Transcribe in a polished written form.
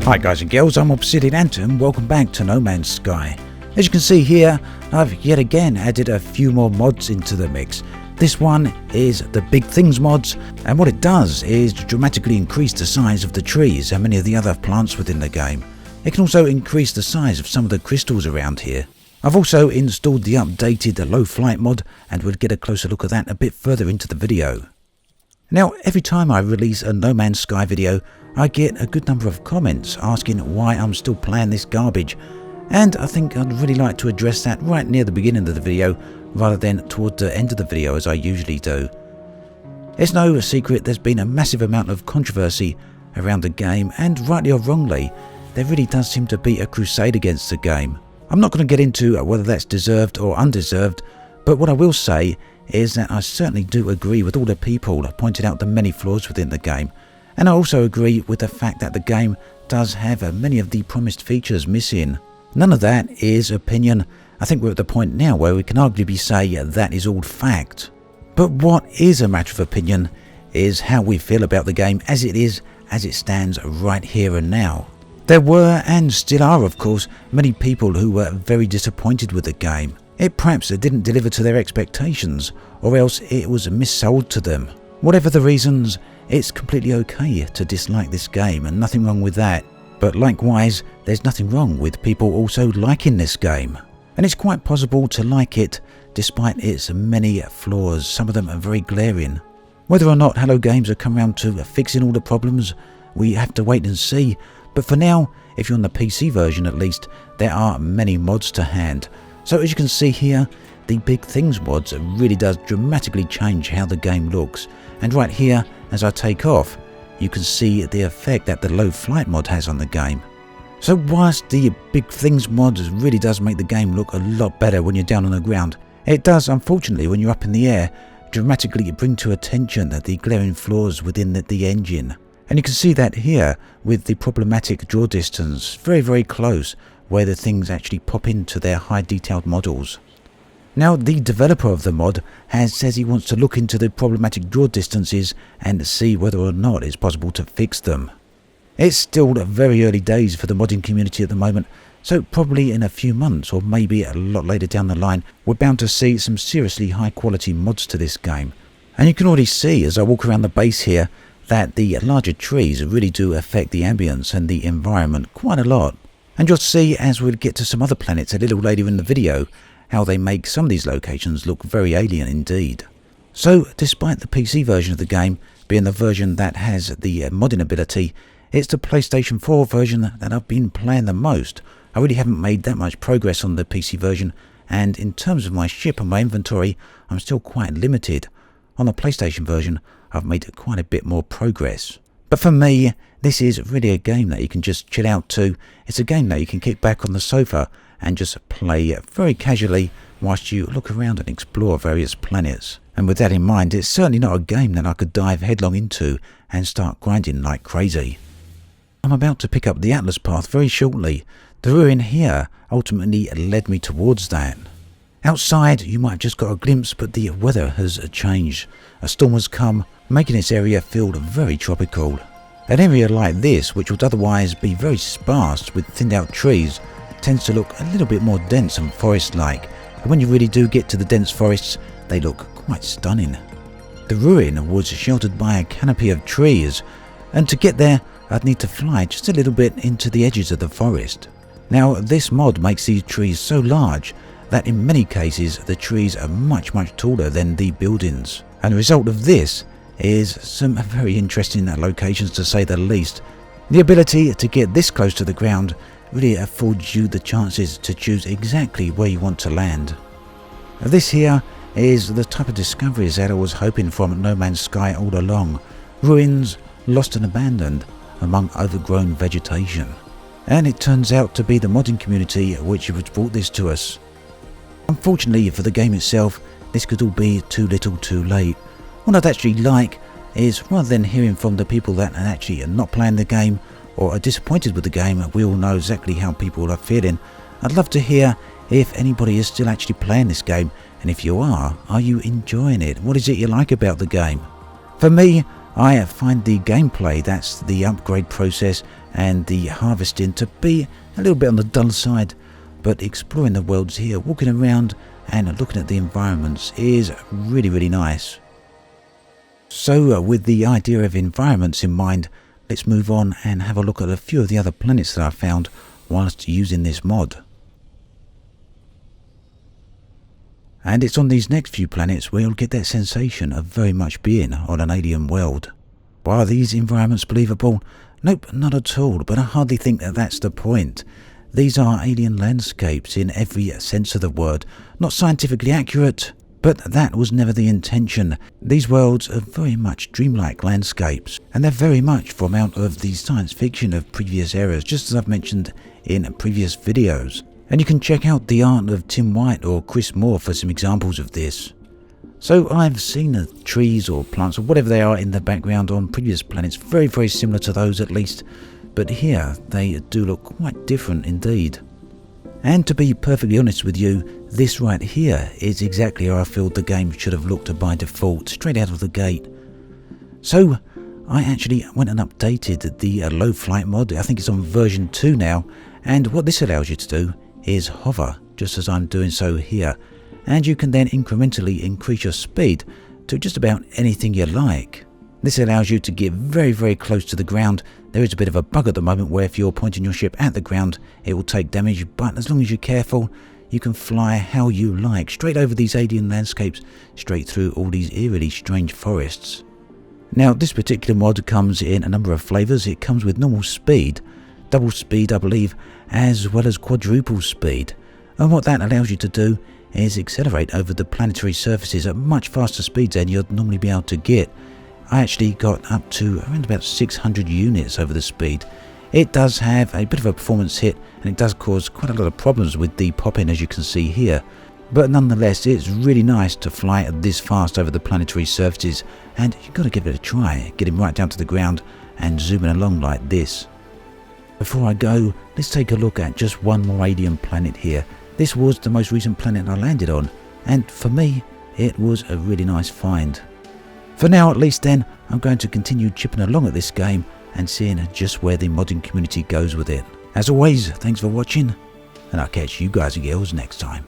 Hi guys and girls, I'm Obsidian Anton, welcome back to No Man's Sky. As you can see here, I've yet again added a few more mods into the mix. This one is the Big Things mods, and what it does is dramatically increase the size of the trees and many of the other plants within the game. It can also increase the size of some of the crystals around here. I've also installed the updated Low Flight mod, and we'll get a closer look at that a bit further into the video. Now, every time I release a No Man's Sky video, I get a good number of comments asking why I'm still playing this garbage, and I think I'd really like to address that right near the beginning of the video rather than toward the end of the video as I usually do. It's no secret there's been a massive amount of controversy around the game, and rightly or wrongly, there really does seem to be a crusade against the game. I'm not going to get into whether that's deserved or undeserved, but what I will say is that I certainly do agree with all the people pointing out the many flaws within the game. And I also agree with the fact that the game does have many of the promised features missing. None of that is opinion. I think we're at the point now where we can arguably say that is all fact. But what is a matter of opinion is how we feel about the game as it stands right here and now. There were, and still are of course, many people who were very disappointed with the game. It perhaps didn't deliver to their expectations, or else it was missold to them. Whatever the reasons, it's completely okay to dislike this game and nothing wrong with that. But likewise, there's nothing wrong with people also liking this game. And it's quite possible to like it despite its many flaws. Some of them are very glaring. Whether or not Hello Games are come around to fixing all the problems, we have to wait and see. But for now, if you're on the PC version at least, there are many mods to hand. So as you can see here, the Big Things mods really does dramatically change how the game looks. And right here, as I take off, you can see the effect that the Low Flight mod has on the game. So whilst the Big Things mod really does make the game look a lot better when you're down on the ground, it does, unfortunately, when you're up in the air, dramatically bring to attention the glaring flaws within the engine. And you can see that here with the problematic draw distance, very close, where the things actually pop into their high detailed models. Now, the developer of the mod says he wants to look into the problematic draw distances and see whether or not it's possible to fix them. It's still very early days for the modding community at the moment, so probably in a few months or maybe a lot later down the line, we're bound to see some seriously high quality mods to this game. And you can already see as I walk around the base here that the larger trees really do affect the ambience and the environment quite a lot. And you'll see as we'll get to some other planets a little later in the video how they make some of these locations look very alien indeed. So despite the PC version of the game being the version that has the modding ability, it's the PlayStation 4 version that I've been playing the most. I really haven't made that much progress on the PC version, and in terms of my ship and my inventory, I'm still quite limited. On the PlayStation version, I've made quite a bit more progress. But for me, this is really a game that you can just chill out to. It's a game that you can kick back on the sofa and just play very casually whilst you look around and explore various planets. And with that in mind, it's certainly not a game that I could dive headlong into and start grinding like crazy. I'm about to pick up the Atlas path very shortly. The ruin here ultimately led me towards that. Outside, you might have just got a glimpse, but the weather has changed. A storm has come, making this area feel very tropical. An area like this, which would otherwise be very sparse with thinned out trees, tends to look a little bit more dense and forest-like. And when you really do get to the dense forests, they look quite stunning. The ruin was sheltered by a canopy of trees, and to get there, I'd need to fly just a little bit into the edges of the forest. Now, this mod makes these trees so large that in many cases the trees are much taller than the buildings. And the result of this is some very interesting locations to say the least. The ability to get this close to the ground really affords you the chances to choose exactly where you want to land. This here is the type of discoveries that I was hoping from No Man's Sky all along. Ruins, lost and abandoned, among overgrown vegetation. And it turns out to be the modding community which has brought this to us. Unfortunately for the game itself, this could all be too little too late. What I'd actually like is, rather than hearing from the people that actually are not playing the game or are disappointed with the game, we all know exactly how people are feeling. I'd love to hear if anybody is still actually playing this game, and if you are you enjoying it? What is it you like about the game? For me, I find the gameplay, that's the upgrade process and the harvesting to be a little bit on the dull side, but exploring the worlds here, walking around and looking at the environments is really nice. So with the idea of environments in mind, let's move on and have a look at a few of the other planets that I found whilst using this mod. And it's on these next few planets where you'll get that sensation of very much being on an alien world. But are these environments believable? Nope, not at all, but I hardly think that that's the point. These are alien landscapes in every sense of the word. Not scientifically accurate, but that was never the intention. These worlds are very much dreamlike landscapes, and they're very much from out of the science fiction of previous eras, just as I've mentioned in previous videos. And you can check out the art of Tim White or Chris Moore for some examples of this. So I've seen the trees or plants or whatever they are in the background on previous planets, very similar to those at least, but here they do look quite different indeed. And to be perfectly honest with you, this right here is exactly how I feel the game should have looked by default, straight out of the gate. So I actually went and updated the low flight mod. I think it's on version 2 now, and what this allows you to do is hover, just as I'm doing so here, and you can then incrementally increase your speed to just about anything you like. This allows you to get very close to the ground. There is a bit of a bug at the moment where if you're pointing your ship at the ground it will take damage, but as long as you're careful you can fly how you like, straight over these alien landscapes, straight through all these eerily strange forests. Now this particular mod comes in a number of flavours. It comes with normal speed, double speed I believe, as well as quadruple speed, and what that allows you to do is accelerate over the planetary surfaces at much faster speeds than you'd normally be able to get. I actually got up to around about 600 units over the speed. It does have a bit of a performance hit, and it does cause quite a lot of problems with the pop-in, as you can see here, but nonetheless it's really nice to fly this fast over the planetary surfaces, and you've got to give it a try, getting right down to the ground and zooming along like this. Before I go, let's take a look at just one more alien planet here. This was the most recent planet I landed on, and for me, it was a really nice find. For now at least then, I'm going to continue chipping along at this game and seeing just where the modding community goes with it. As always, thanks for watching, and I'll catch you guys and girls next time.